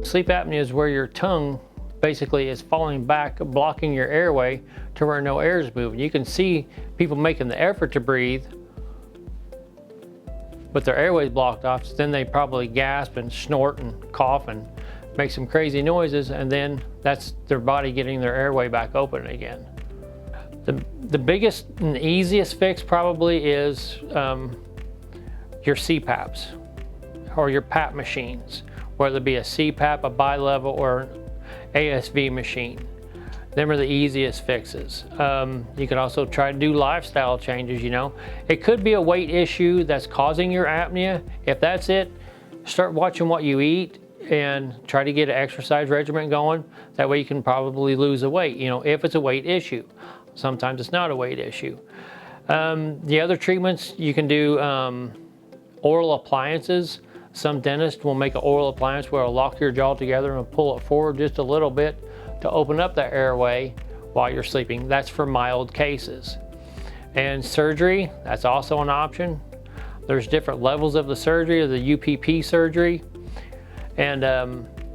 Sleep apnea is where your tongue basically is falling back, blocking your airway to where no air is moving. You can see people making the effort to breathe, but their airway's blocked off, so then they probably gasp and snort and cough and make some crazy noises, and then that's their body getting their airway back open again. The biggest and easiest fix probably is your CPAPs or your PAP machines, whether it be a CPAP, a bi-level, or an ASV machine. Them are the easiest fixes. You can also try to do lifestyle changes, you know. It could be a weight issue that's causing your apnea. If that's it, start watching what you eat and try to get an exercise regimen going. That way you can probably lose the weight, you know, if it's a weight issue. Sometimes it's not a weight issue. The other treatments, you can do oral appliances. Some dentists will make an oral appliance where it'll lock your jaw together and pull it forward just a little bit to open up that airway while you're sleeping. That's for mild cases. And surgery, that's also an option. There's different levels of the surgery, the UPP surgery. And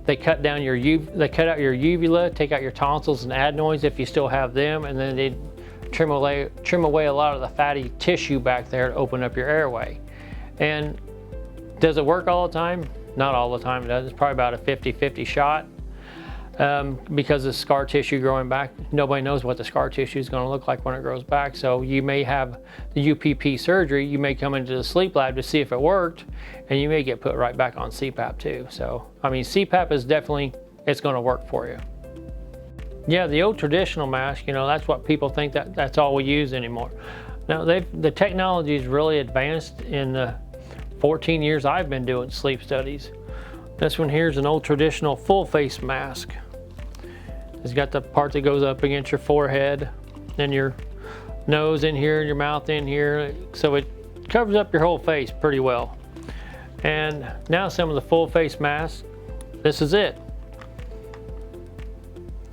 they cut out your uvula, take out your tonsils and adenoids if you still have them, and then they trim away a lot of the fatty tissue back there to open up your airway. And does it work all the time? Not all the time it does. It's probably about a 50-50 shot. Because of scar tissue growing back, nobody knows what the scar tissue is going to look like when it grows back. So you may have the UPP surgery, you may come into the sleep lab to see if it worked, and you may get put right back on CPAP too. So, I mean, CPAP is definitely, it's going to work for you. Yeah, the old traditional mask, you know, that's what people think that's all we use anymore. Now, the technology is really advanced in the 14 years I've been doing sleep studies. This one here is an old traditional full face mask. It's got the part that goes up against your forehead, then your nose in here, your mouth in here, so it covers up your whole face pretty well. And now some of the full face masks, this is it.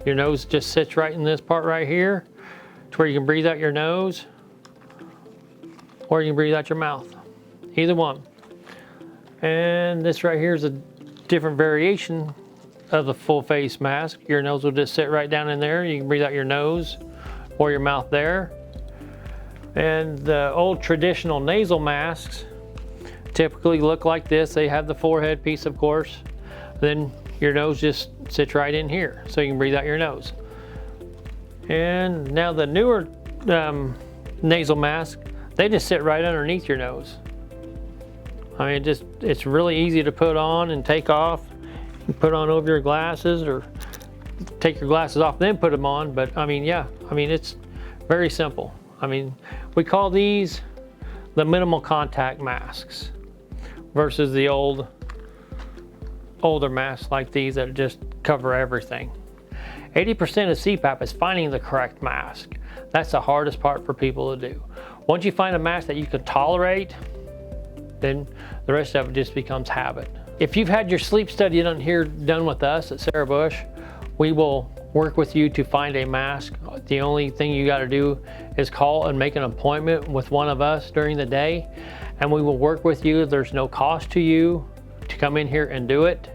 Your nose just sits right in this part right here, to where you can breathe out your nose, or you can breathe out your mouth, either one. And this right here is a different variation of the full face mask. Your nose will just sit right down in there. You can breathe out your nose or your mouth there. And the old traditional nasal masks typically look like this. They have the forehead piece, of course. Then your nose just sits right in here, so you can breathe out your nose. And now the newer nasal mask, they just sit right underneath your nose. I mean, it's really easy to put on and take off. You put on over your glasses, or take your glasses off, then put them on. But I mean, yeah, I mean, it's very simple. I mean, we call these the minimal contact masks versus the older masks like these that just cover everything. 80% of CPAP is finding the correct mask. That's the hardest part for people to do. Once you find a mask that you can tolerate, then the rest of it just becomes habit. If you've had your sleep study done with us at Sarah Bush, we will work with you to find a mask. The only thing you got to do is call and make an appointment with one of us during the day, and we will work with you. There's no cost to you to come in here and do it.